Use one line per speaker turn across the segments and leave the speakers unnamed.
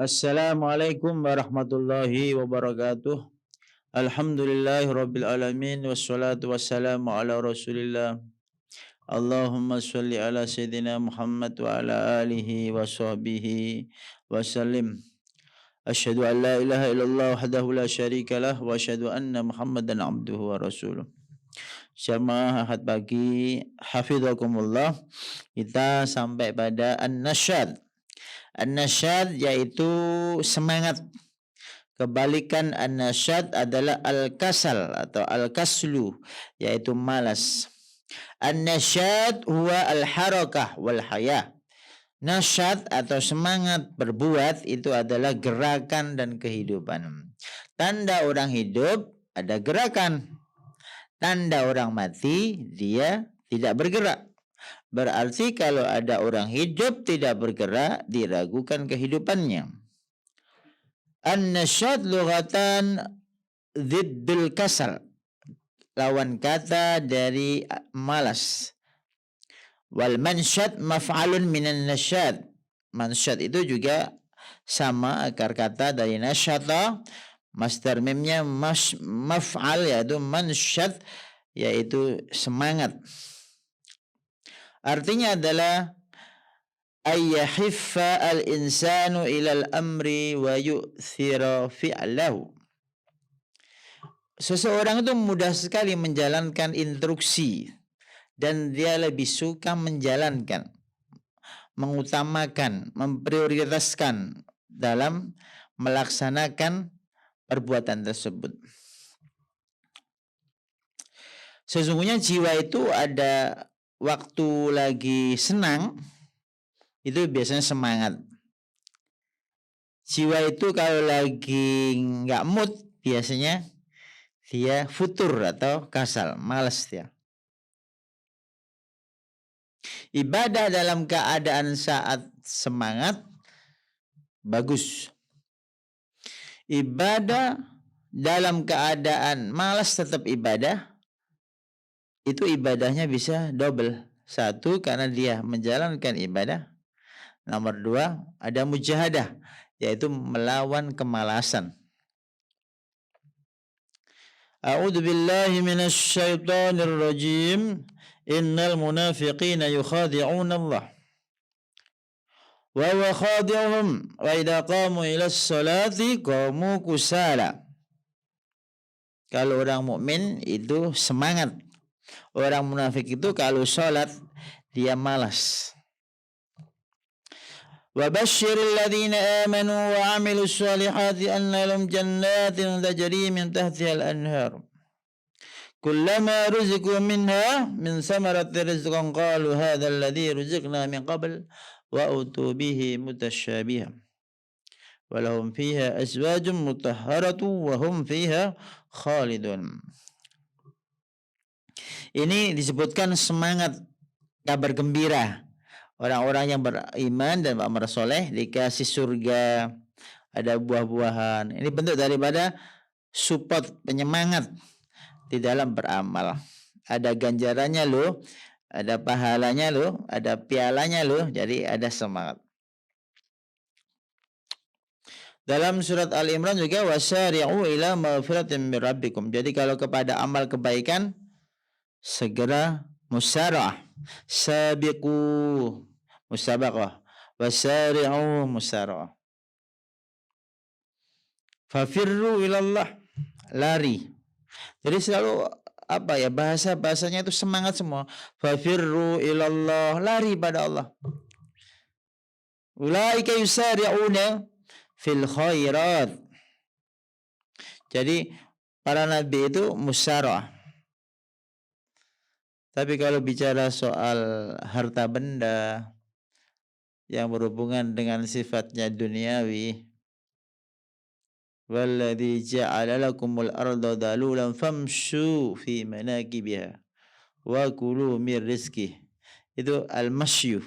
Assalamualaikum warahmatullahi wabarakatuh. Alhamdulillahirabbil alamin wassalatu wassalamu ala Rasulillah. Allahumma shalli ala sayidina Muhammad wa ala alihi wa sahbihi wa sallim. Asyhadu an la ilaha illallah wahdahu la syarikalah wa asyhadu anna Muhammadan abduhu wa rasuluh. Jamaah ahad pagi, hafizakumullah. Kita sampai pada an-nasyad. An-nasyad yaitu semangat. Kebalikan an-nasyad adalah al-kasal atau al-kaslu, yaitu malas. An-nasyad huwa al-harakah wal hayah. Nasyad atau semangat berbuat itu adalah gerakan dan kehidupan. Tanda orang hidup ada gerakan. Tanda orang mati dia tidak bergerak. Berarti kalau ada orang hidup tidak bergerak, diragukan kehidupannya. An-nasyad lughatan ziddul kasal. Lawan kata dari malas. Wal mansyad maf'alun minan nasyad. Mansyad itu juga sama akar kata dari nasyata. Masdar mimnya maf'al yaitu mansyad, yaitu semangat. Artinya adalah ayyahiffa al-insanu ilal amri wa yu'thira fi'lahu. Seseorang itu mudah sekali menjalankan instruksi dan dia lebih suka menjalankan, mengutamakan, memprioritaskan dalam melaksanakan perbuatan tersebut. Sesungguhnya jiwa itu ada waktu lagi senang, itu biasanya semangat. Jiwa itu kalau lagi nggak mood, biasanya dia futur atau kasal, malas dia. Ibadah dalam keadaan saat semangat bagus. Ibadah dalam keadaan malas tetap ibadah, itu ibadahnya bisa double. Satu, karena dia menjalankan ibadah. Nomor dua, ada mujahadah, yaitu melawan kemalasan. A'udzu billahi minasy syaithanir rajim. Innal munafiqina yukhadi'una Allah wa huwa khadi'uhum wa idza qamu ilas salati qamu kusala. Kalau orang mukmin itu semangat. Orang munafik itu kalau salat dia malas. Wa basyiril ladzina amanu wa 'amilus solihati anna lahum jannatin tajri min tahtiha al-anhar. Kullama ruziqu minha min samarati rizqan qalu hadha alladhi ruziqna min qabl wa utu bihi mutasyabiha. Wa lahum fiha azwajun mutahharatu wa hum fiha khalidun. Ini disebutkan semangat, kabar gembira. Orang-orang yang beriman dan beramal soleh dikasih surga, ada buah-buahan. Ini bentuk daripada support, penyemangat di dalam beramal. Ada ganjarannya loh, ada pahalanya loh, ada pialanya loh, jadi ada semangat. Dalam surat Al-Imran juga wasari'u ila maghfiratin min rabbikum. Jadi kalau kepada amal kebaikan segera musara'ah, sabiqu, musabaqah, wasari'u musara'ah. Fafirru ilallah, lari. Jadi selalu bahasanya itu semangat semua. Fafirru ilallah, lari pada Allah. Ulaika yusari'una fil khairat. Jadi para nabi itu musara'ah. Tapi kalau bicara soal harta benda yang berhubungan dengan sifatnya duniawi, walladzi ja'ala lakumul arda dalulan famshu fi manakibiha wa kulu mir rizqih. Itu al-masyu,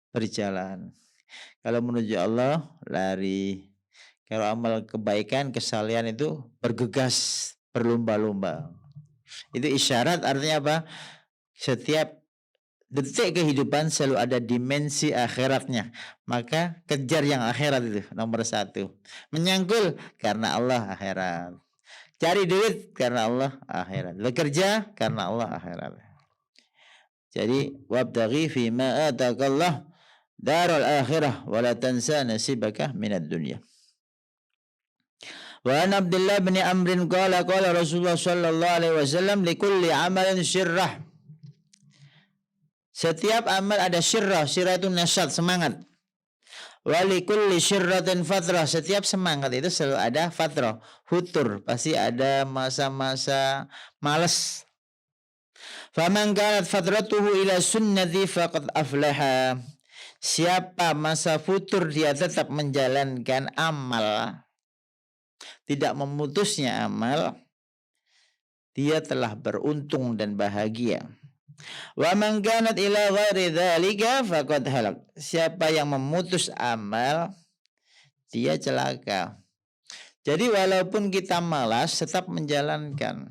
berjalan. Kalau menuju Allah lari. Kalau amal kebaikan, kesalehan itu bergegas, berlomba-lomba. Itu isyarat, artinya apa? Setiap detik kehidupan selalu ada dimensi akhiratnya. Maka kejar yang akhirat itu nomor satu. Menyangkul karena Allah akhirat. Cari duit karena Allah akhirat. Bekerja karena Allah akhirat. Jadi wabtaghi fima atakallah darul akhirah wa la tansa nasibaka minad dunya. Wa an Abdullah bin Amr qala Rasulullah sallallahu alaihi wasallam likulli amalin syirrah. Setiap amal ada syirrah. Syirrah itu nasyat, semangat. Wa likulli syirratin fatrah. Setiap semangat itu selalu ada fatrah, futur. Pasti ada masa-masa malas. Faman kanat fatratuhu ila sunnati faqad aflaha. Siapa masa futur dia tetap menjalankan amal, tidak memutusnya amal, dia telah beruntung dan bahagia. Wa man kanat ila ghairi dzalika faqad halak. Siapa yang memutus amal, dia celaka. Jadi walaupun kita malas, tetap menjalankan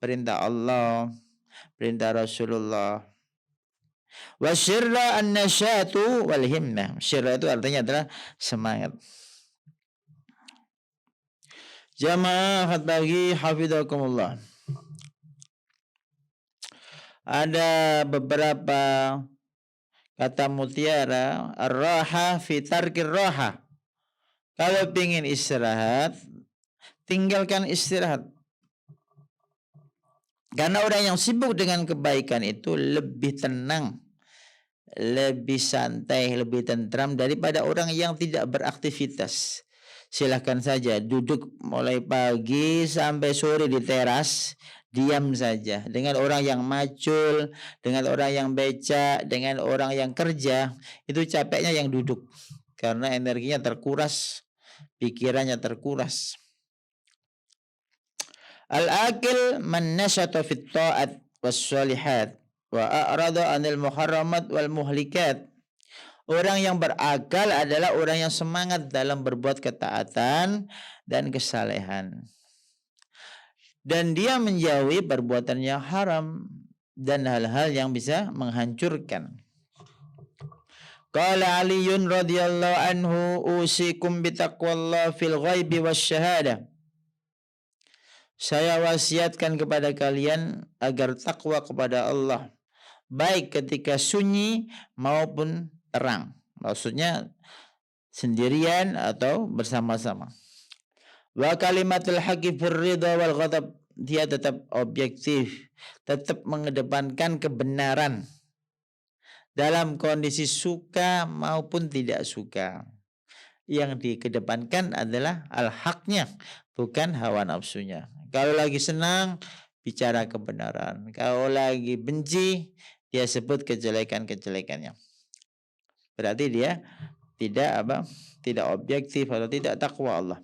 perintah Allah, perintah Rasulullah. Wa syirra an-nasyatu wal himmah. Syirra itu artinya adalah semangat. Jamaah khat pagi hafizakumullah. Ada beberapa kata mutiara, ar-raha fi tarkir raha. Kalau ingin istirahat, tinggalkan istirahat. Karena orang yang sibuk dengan kebaikan itu lebih tenang, lebih santai, lebih tentram daripada orang yang tidak beraktivitas. Silahkan saja duduk mulai pagi sampai sore di teras, diam saja. Dengan orang yang macul, dengan orang yang becak, dengan orang yang kerja, itu capeknya yang duduk. Karena energinya terkuras, pikirannya terkuras. Al-akil man nasyata fit ta'at was shalihat wa a'rada 'anil muharramat wal muhlikat. Orang yang berakal adalah orang yang semangat dalam berbuat ketaatan dan kesalehan. Dan dia menjauhi perbuatan yang haram dan hal-hal yang bisa menghancurkan. Qala Aliun radhiyallahu anhu usikum bitaqwallah fil ghaibi wasyahadah. Saya wasiatkan kepada kalian agar takwa kepada Allah baik ketika sunyi maupun terang. Maksudnya sendirian atau bersama-sama. Wa kalimatul haqqi fir ridha wal ghadab. Dia tetap objektif, tetap mengedepankan kebenaran dalam kondisi suka maupun tidak suka. Yang dikedepankan adalah al-haqnya, bukan hawa nafsunya. Kalau lagi senang, bicara kebenaran. Kalau lagi benci, dia sebut kejelekan-kejelekannya. Berarti dia tidak objektif atau tidak takwa Allah.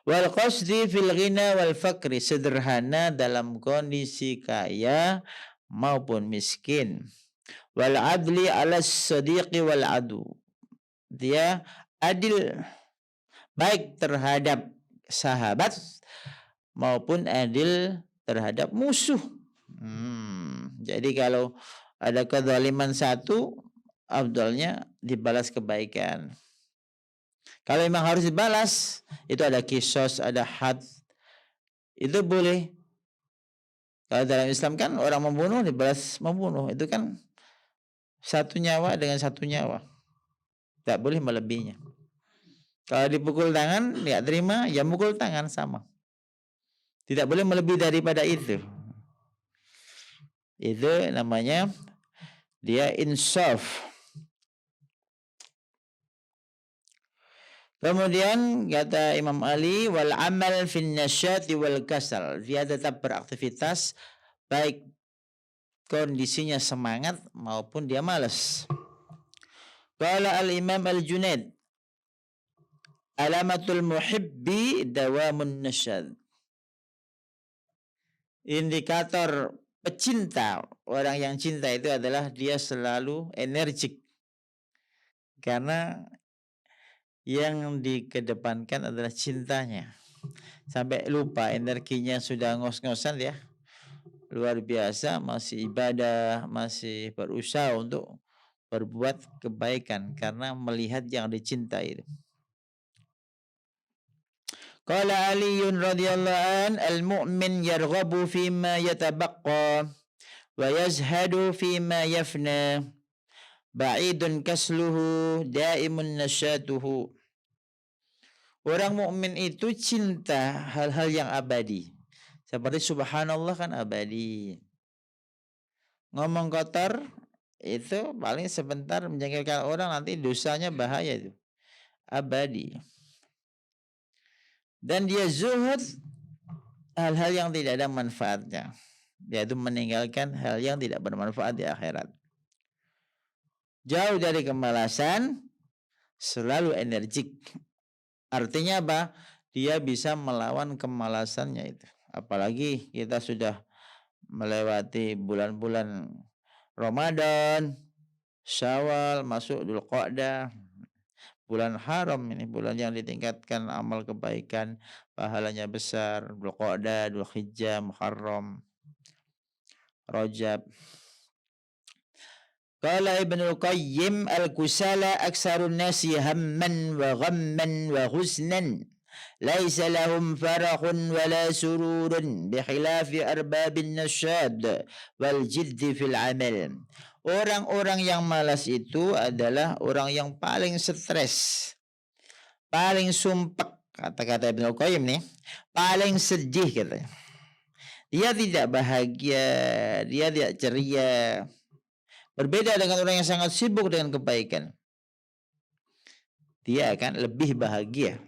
Wal qasdi fil ghina wal fakri, sederhana dalam kondisi kaya maupun miskin. Wal adli ala sadiqi wal adu. Dia adil baik terhadap sahabat maupun adil terhadap musuh. Jadi kalau ada kezaliman satu, afdalnya dibalas kebaikan. Kalau memang harus dibalas, itu ada kisos, ada had, itu boleh. Kalau dalam Islam kan orang membunuh dibalas membunuh, itu kan satu nyawa dengan satu nyawa, tak boleh melebihinya. Kalau dipukul tangan, nggak terima, ya mukul tangan sama. Tidak boleh melebihi daripada itu. Itu namanya dia insaf. Kemudian kata Imam Ali, wal amal fin nasyati wal kasal. Dia tetap beraktivitas baik kondisinya semangat maupun dia malas. Qala al-Imam al-Junaid, alamatul muhibbi dawamun nasyad. Indikator pecinta, orang yang cinta itu adalah dia selalu energik. Karena yang dikedepankan adalah cintanya. Sampai lupa energinya sudah ngos-ngosan ya. luar biasa, masih ibadah, masih berusaha untuk berbuat kebaikan karena melihat yang dicintai itu. Qala Aliun radhiyallahu an al-mu'min yarghabu fima yatabaqqa wa yazhadu fima yafna ba'idun kasluhu daimun nasyatuhu. Orang mukmin itu cinta hal-hal yang abadi. Seperti subhanallah kan abadi. Ngomong kotor itu paling sebentar menjengkelkan orang, nanti dosanya bahaya itu. Abadi. Dan dia zuhud hal-hal yang tidak ada manfaatnya. Yaitu meninggalkan hal yang tidak bermanfaat di akhirat. Jauh dari kemalasan, selalu energik. Artinya apa? Dia bisa melawan kemalasannya itu. Apalagi kita sudah melewati bulan-bulan Ramadan, Syawal, masuk Dzulqa'dah. Bulan haram ini, bulan yang ditingkatkan amal kebaikan, pahalanya besar. Dzulqa'dah, Dzulhijjah, Muharram, Rajab. Qala Ibnu Qayyim al-kusala aksarun nasi hamman wa ghamman wa husnan laisa lahum farahun wala sururun bikhilafi arbabin nasyad wal jiddi fil amal. Orang-orang yang malas itu adalah orang yang paling stres, paling sumpek, kata-kata Ibnu Qayyim nih, paling sedih katanya. Dia tidak bahagia, dia tidak ceria. Berbeda dengan orang yang sangat sibuk dengan kebaikan. Dia akan lebih bahagia.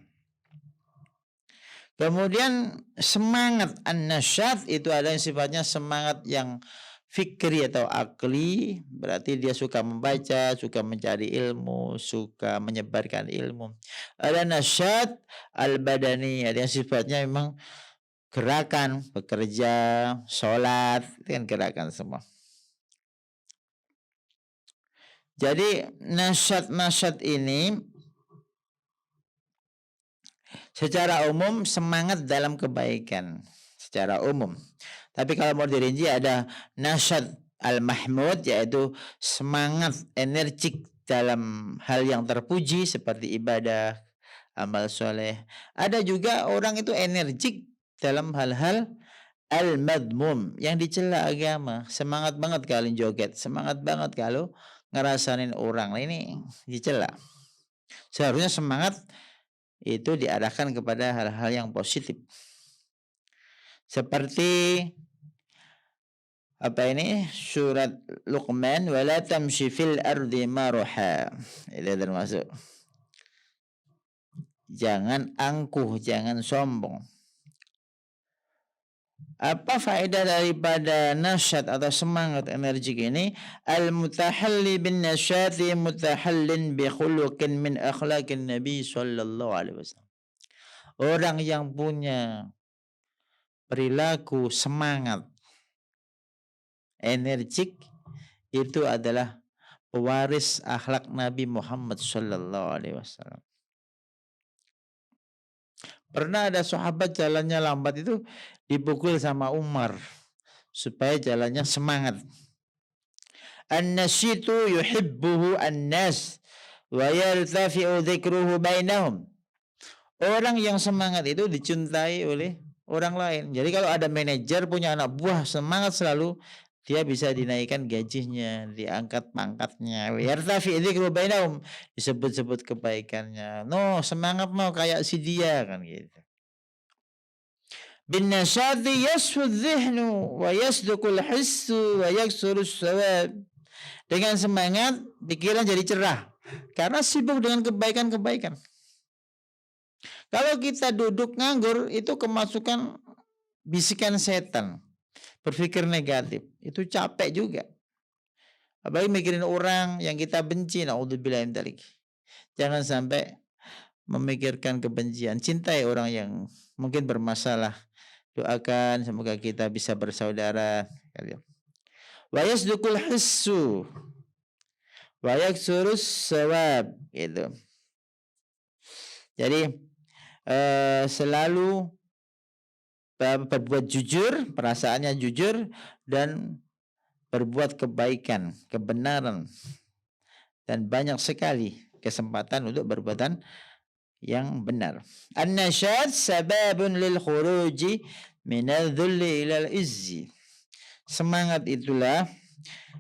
Kemudian semangat an-nasyat itu adalah yang sifatnya semangat yang fikri atau akli. Berarti dia suka membaca, suka mencari ilmu, suka menyebarkan ilmu. Ada nasyat al-badani, ada yang sifatnya memang gerakan, bekerja, sholat, itu kan gerakan semua. Jadi nasyat-nasyat ini secara umum semangat dalam kebaikan secara umum. Tapi kalau mau dirinci ada nasyat al-mahmud, yaitu semangat energik dalam hal yang terpuji seperti ibadah, amal soleh. Ada juga orang itu energik dalam hal-hal al-madmum yang dicela agama. Semangat banget kalau joget, semangat banget kalau ngerasain orang. Nah, ini dicela. Seharusnya semangat itu diarahkan kepada hal-hal yang positif. Seperti apa ini? Surat Luqman, wala tamshi fil ardi maruha. Itu termasuk. Jangan angkuh, jangan sombong. Apa faedah daripada nasyat atau semangat energik ini? Al-mutahalli bin nasyati mutahallin bi khuluqin min akhlaqin Nabi sallallahu alaihi wasallam. Orang yang punya perilaku semangat energik itu adalah pewaris akhlak Nabi Muhammad sallallahu alaihi wasallam. Pernah ada sahabat jalannya lambat itu dipukul sama Umar supaya jalannya semangat. An-nasyitu yuhibbuhu an-nas wa yartafi'u dzikruhu bainahum. Orang yang semangat itu dicintai oleh orang lain. Jadi kalau ada manajer punya anak buah semangat selalu, dia bisa dinaikkan gajinya, diangkat pangkatnya. Yartafi'u dzikruhu bainahum, disebut-sebut kebaikannya. No, semangat mau kayak si dia kan gitu. Bin nasyati yasfud dhihnu wa yasdukul hissu wa yaksurus sawab. Dengan semangat pikiran jadi cerah karena sibuk dengan kebaikan-kebaikan. Kalau kita duduk nganggur itu kemasukan bisikan setan, berpikir negatif, itu capek juga. Apalagi mikirin orang yang kita benci, naudzubillah min dzalik. Jangan sampai memikirkan kebencian, cintai orang yang mungkin bermasalah. Doakan semoga kita bisa bersaudara. Wa yasdukul hissu wa yaksurus sawab gitu. Jadi selalu berbuat jujur, perasaannya jujur, dan berbuat kebaikan, kebenaran, dan banyak sekali kesempatan untuk perbuatan yang benar. An-nasyad sababun lil khuruji minal dhulli ilal izzi. Semangat itulah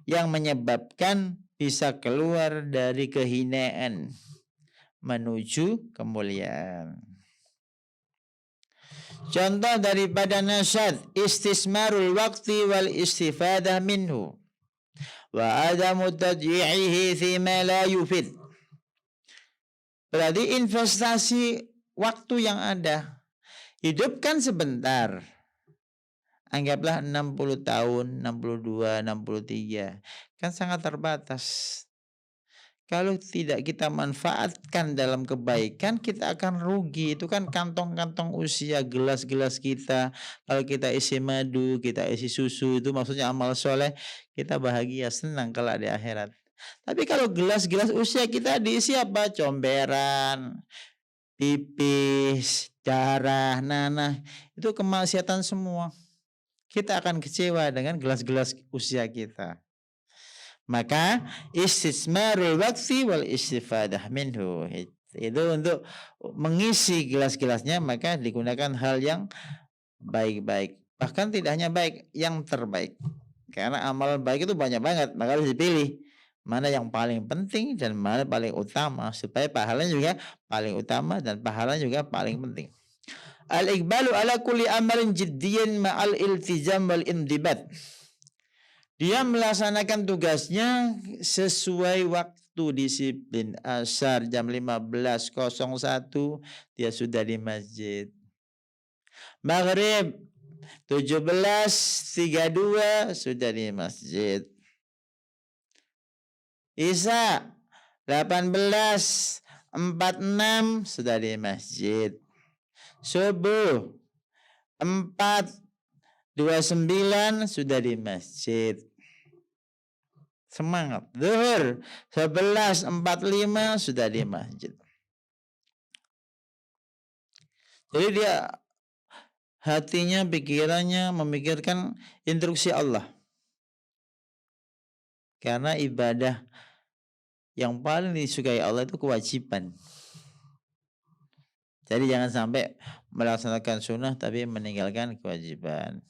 yang menyebabkan bisa keluar dari kehinaan menuju kemuliaan. Contoh daripada nasyad, istismarul waqti wal istifadah minhu wa adamu tadyi'ihi fima la yufid. Berarti investasi waktu yang ada. Hidupkan sebentar. Anggaplah 60 tahun, 62, 63. Kan sangat terbatas. Kalau tidak kita manfaatkan dalam kebaikan, kita akan rugi. Itu kan kantong-kantong usia, gelas-gelas kita. Kalau kita isi madu, kita isi susu, itu maksudnya amal soleh. Kita bahagia, senang kalau di akhirat. Tapi kalau gelas-gelas usia kita diisi apa? Comberan, pipis, darah, nanah. Itu kemaksiatan semua. Kita akan kecewa dengan gelas-gelas usia kita. Maka istismarul waqti wal istifadah minhu. Itu untuk mengisi gelas-gelasnya, maka digunakan hal yang baik-baik. Bahkan tidak hanya baik, yang terbaik. Karena amal baik itu banyak banget, maka harus dipilih mana yang paling penting dan mana paling utama, supaya pahalanya juga paling utama dan pahalanya juga paling penting. Al-iqbalu ala kulli amalin jiddiyan ma'al iltizam wal indibat. Dia melaksanakan tugasnya sesuai waktu disiplin. Asar jam 15.01 dia sudah di masjid. Maghrib 17.32 sudah di masjid. Isya 18.46 sudah di masjid. Subuh 4.29 sudah di masjid. Semangat. Zuhur 11.45 sudah di masjid. Jadi dia hatinya, pikirannya memikirkan instruksi Allah. Karena ibadah yang paling disukai Allah itu kewajiban. Jadi jangan sampai melaksanakan sunnah tapi meninggalkan kewajiban.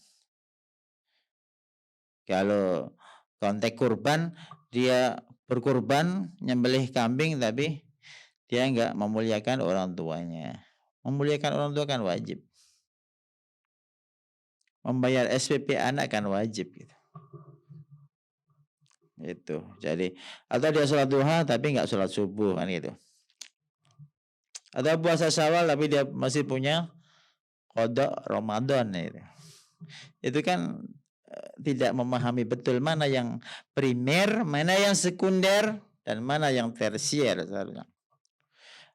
Kalau konteks kurban, dia berkurban nyembelih kambing tapi dia enggak memuliakan orang tuanya. Memuliakan orang tua kan wajib. Membayar SPP anak kan wajib gitu. Itu. Jadi atau dia sholat duha tapi enggak sholat subuh kan gitu. Atau puasa Syawal tapi dia masih punya qada Ramadan gitu. Itu kan tidak memahami betul mana yang primer, mana yang sekunder, dan mana yang tersier.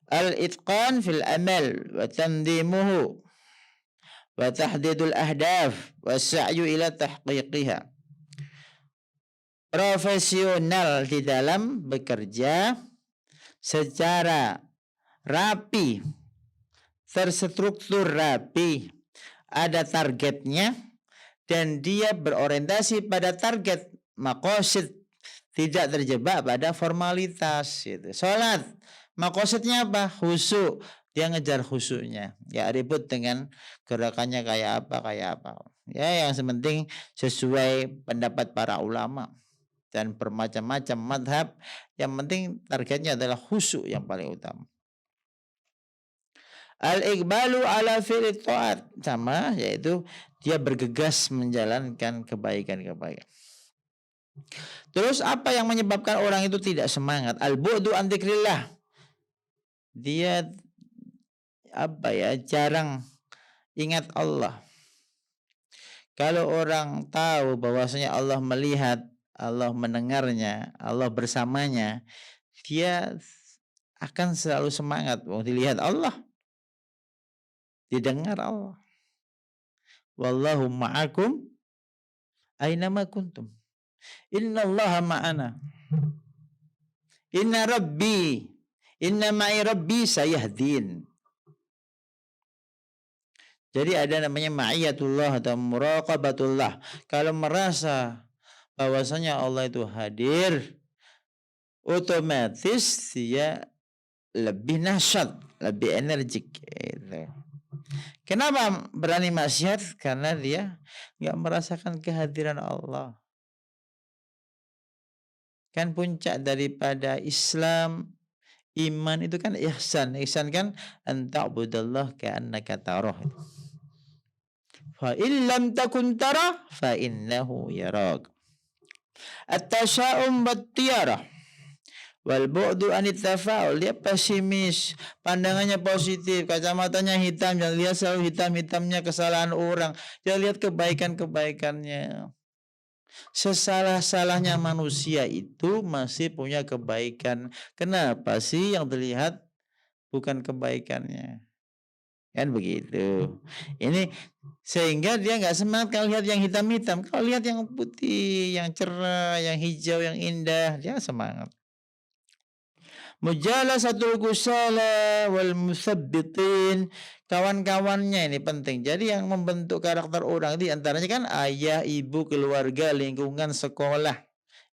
Al-itqan fil amal wa tandimuhu wa tahdidul ahdaf wa sa'yu ila tahqiqiha. Profesional di dalam bekerja secara rapi, terstruktur rapi, ada targetnya, dan dia berorientasi pada target maqasid, tidak terjebak pada formalitas gitu. Salat maqasidnya apa? Khusyuk, dia ngejar khusyuknya, ya ribut dengan gerakannya kayak apa. Ya yang penting sesuai pendapat para ulama dan bermacam-macam madhab, yang penting targetnya adalah khusyuk yang paling utama. Al-iqbalu ala fi'li ta'at, sama, yaitu dia bergegas menjalankan kebaikan-kebaikan. Terus apa yang menyebabkan orang itu tidak semangat? Al-bu'du an dzikrillah. Dia jarang ingat Allah. Kalau orang tahu bahwasanya Allah melihat, Allah mendengarnya, Allah bersamanya, dia akan selalu semangat. Dilihat Allah, didengar Allah. Wallahu ma'akum aynama kuntum. Innallaha ma'ana. Inna ma'i rabbi sayahdin. Jadi ada namanya ma'iyatullah atau muraqabatullah. Kalau merasa bahwasanya Allah itu hadir, otomatis dia lebih nasyat, lebih energik gitu. Kenapa berani maksiat? Karena dia nggak merasakan kehadiran Allah. Kan puncak daripada Islam, iman itu kan ihsan. Ihsan kan anta'budallah ka'annaka tarah. Fa in lam takun tara fa innahu yarak. At-tasya'um wat-tiyarah wal bu'du anit tafa'ul. Dia pesimis, pandangannya positif, kacamatanya hitam, jangan lihat selalu hitam-hitamnya kesalahan orang, jangan lihat kebaikan-kebaikannya. Sesalah-salahnya manusia itu masih punya kebaikan. Kenapa sih yang terlihat bukan kebaikannya? Kan begitu. Ini sehingga dia nggak semangat kalau lihat yang hitam-hitam. Kalau lihat yang putih, yang cerah, yang hijau, yang indah, dia semangat. Mujalasatul kusala wal musabbitin, kawan-kawannya ini penting. Jadi yang membentuk karakter orang di antaranya kan ayah, ibu, keluarga, lingkungan, sekolah,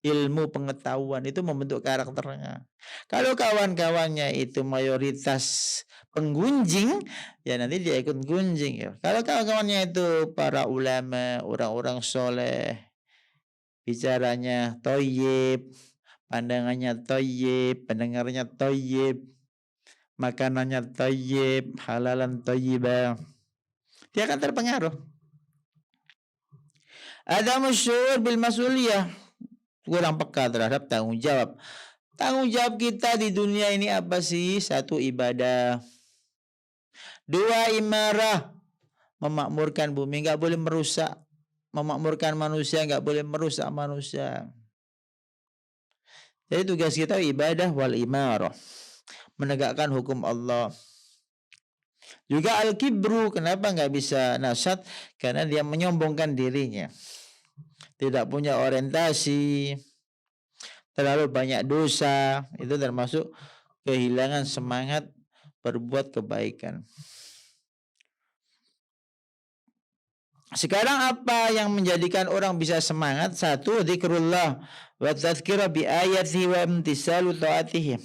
ilmu, pengetahuan itu membentuk karakternya. Kalau kawan-kawannya itu mayoritas penggunjing, ya nanti dia ikut gunjing ya. Kalau kawan-kawannya itu para ulama, orang-orang soleh, bicaranya toyib, pandangannya toyib, pendengarnya toyib, makanannya toyib, halalan toyibah, dia akan terpengaruh. Ada masyhur bil masuliyah, kurang peka terhadap tanggung jawab. Tanggung jawab kita di dunia ini apa sih? Satu, ibadah. Dua, imarah, memakmurkan bumi, nggak boleh merusak. Memakmurkan manusia, nggak boleh merusak manusia. Jadi tugas kita ibadah wal imarah, menegakkan hukum Allah. Juga al-kibru, kenapa nggak bisa nasyat? Karena dia menyombongkan dirinya, tidak punya orientasi, terlalu banyak dosa, itu termasuk kehilangan semangat berbuat kebaikan. Sekarang apa yang menjadikan orang bisa semangat? Satu, zikrullah wa tadzkira bi ayatihi wa imtisalu taatihi.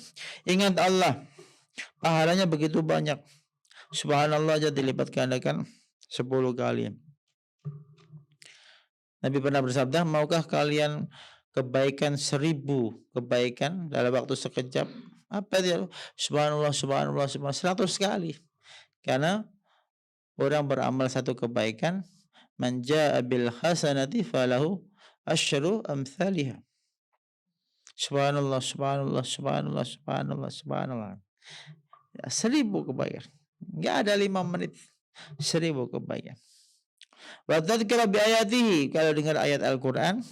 Ingat Allah, pahalanya begitu banyak. Subhanallah aja dilipat gandakan 10 kali. Nabi pernah bersabda, maukah kalian kebaikan 1000 kebaikan dalam waktu sekejap? Apa dia? Subhanallah, subhanallah, subhanallah 100 kali. Karena orang beramal satu kebaikan, man jaa bil hasanati falahu asyru amsalihha. Subhanallah, subhanallah, subhanallah, subhanallah, subhanallah. 1000 kebaikan. Enggak ada 5 menit. 1000 kebaikan. Wa tadzkira bi ayatihi, kalau dengar ayat Al-Qur'an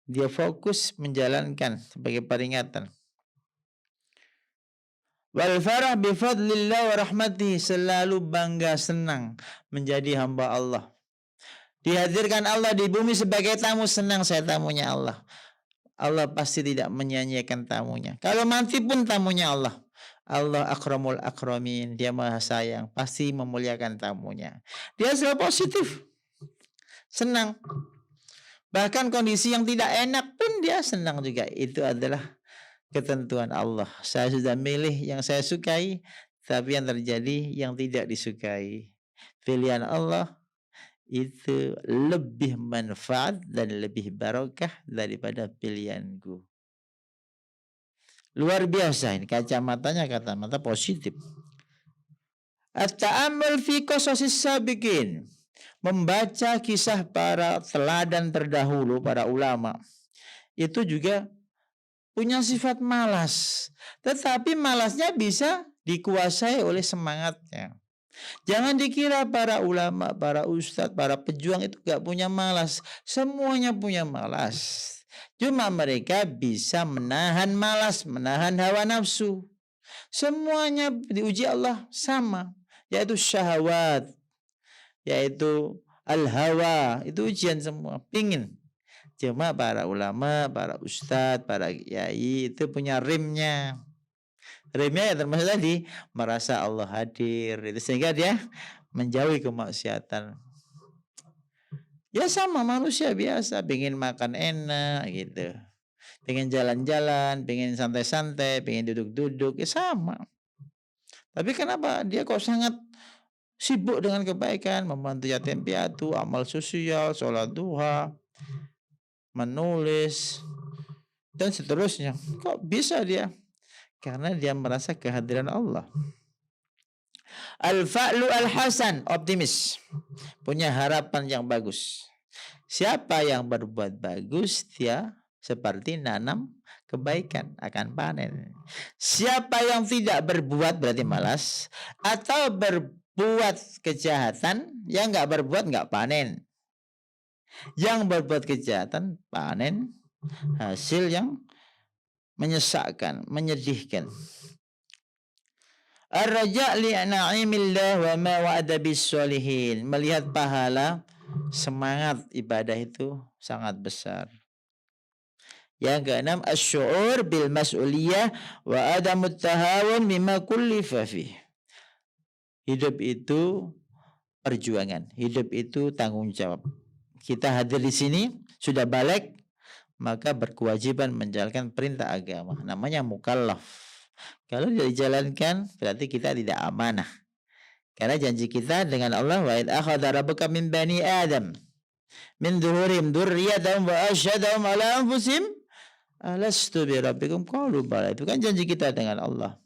dia fokus menjalankan sebagai peringatan. Wal farah bi fadlillah wa rahmatihi, selalu bangga senang menjadi hamba Allah. Dihadirkan Allah di bumi sebagai tamu, senang saya tamunya Allah. Allah pasti tidak menyia-nyiakan tamunya. Kalau mati pun tamunya Allah. Allah akramul akramin, dia maha sayang, pasti memuliakan tamunya. Dia selalu positif, senang. Bahkan kondisi yang tidak enak pun dia senang juga. Itu adalah ketentuan Allah. Saya sudah milih yang saya sukai, tapi yang terjadi yang tidak disukai. Pilihan Allah itu lebih manfaat dan lebih barokah daripada pilihanku. Luar biasa ini kacamatanya, kacamata positif. At-ta'ammul fi qasasis sabiqin, membaca kisah para teladan terdahulu, para ulama. Itu juga punya sifat malas, tetapi malasnya bisa dikuasai oleh semangatnya. Jangan dikira para ulama, para ustadz, para pejuang itu gak punya malas. Semuanya punya malas. Cuma mereka bisa menahan malas, menahan hawa nafsu. Semuanya diuji Allah sama, yaitu syahwat, yaitu al-hawa. Itu ujian semua, pingin. Cuma para ulama, para ustadz, para kiai itu punya rimnya. Remnya ya termasuk tadi merasa Allah hadir itu, sehingga dia menjauhi kemaksiatan. Ya sama manusia biasa, pengen makan enak gitu, pengen jalan-jalan, pengen santai-santai, pengen duduk-duduk, ya sama. Tapi kenapa dia kok sangat sibuk dengan kebaikan, membantu yatim piatu, amal sosial, sholat duha, menulis, dan seterusnya. Kok bisa dia? Karena dia merasa kehadiran Allah. Al-fa'lu al-hasan, optimis, punya harapan yang bagus. Siapa yang berbuat bagus, dia seperti nanam kebaikan akan panen. Siapa yang tidak berbuat berarti malas, atau berbuat kejahatan, yang nggak berbuat nggak panen. Yang berbuat kejahatan panen hasil yang menyesakkan, menyedihkan. Ar-raja' li na'imillah wa ma wa'ada bis-solihin. Melihat pahala, semangat ibadah itu sangat besar. Yang keenam, asy'ur bil mas'uliyah wa adamut tahawun mimma kullifa fih. Hidup itu perjuangan, hidup itu tanggung jawab. Kita hadir di sini sudah balik, maka berkewajiban menjalankan perintah agama. Namanya mukallaf. Kalau tidak dijalankan berarti kita tidak amanah. Karena janji kita dengan Allah, wa id akhadha rabbuka min bani Adam min dhuhurim dzurriyyatahum wa asyhadahum ala anfusihim alastu bi rabbikum qalu bala. Itu kan janji kita dengan Allah.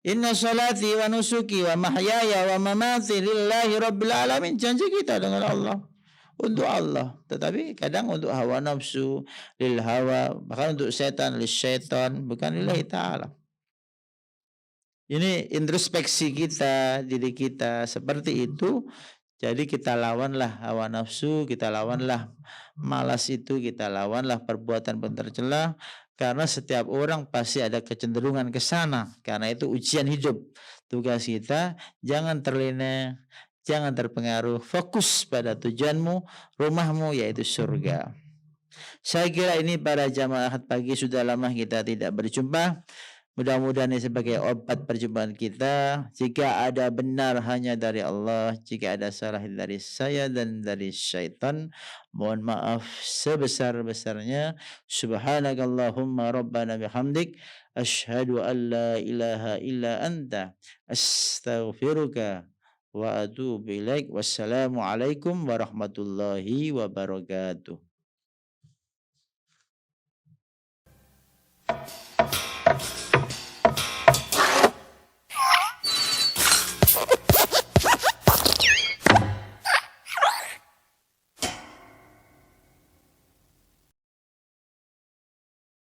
Inna salati wa nusuki wa mahyaya wa mamati lillahi rabbil alamin. Janji kita dengan Allah, untuk Allah. Tetapi kadang untuk hawa nafsu, lil hawa, bahkan untuk setan, lil syaitan, bukan lillahi ta'ala. Ini introspeksi kita, diri kita seperti itu. Jadi kita lawanlah hawa nafsu, kita lawanlah malas itu, kita lawanlah perbuatan tercela. Karena setiap orang pasti ada kecenderungan ke sana. Karena itu ujian hidup. Tugas kita jangan terlena, jangan terpengaruh. Fokus pada tujuanmu, rumahmu, yaitu surga. Saya kira ini para jamaah Ahad pagi, sudah lama kita tidak berjumpa. Mudah-mudahan ini sebagai obat perjumpaan kita. Jika ada benar hanya dari Allah, jika ada salah dari saya dan dari syaitan, mohon maaf sebesar-besarnya. Subhanakallahumma rabbana bihamdik, asyhadu an la ilaha illa anta, astaghfiruka wa atubu ilaik. Wassalamualaikum warahmatullahi wabarakatuh.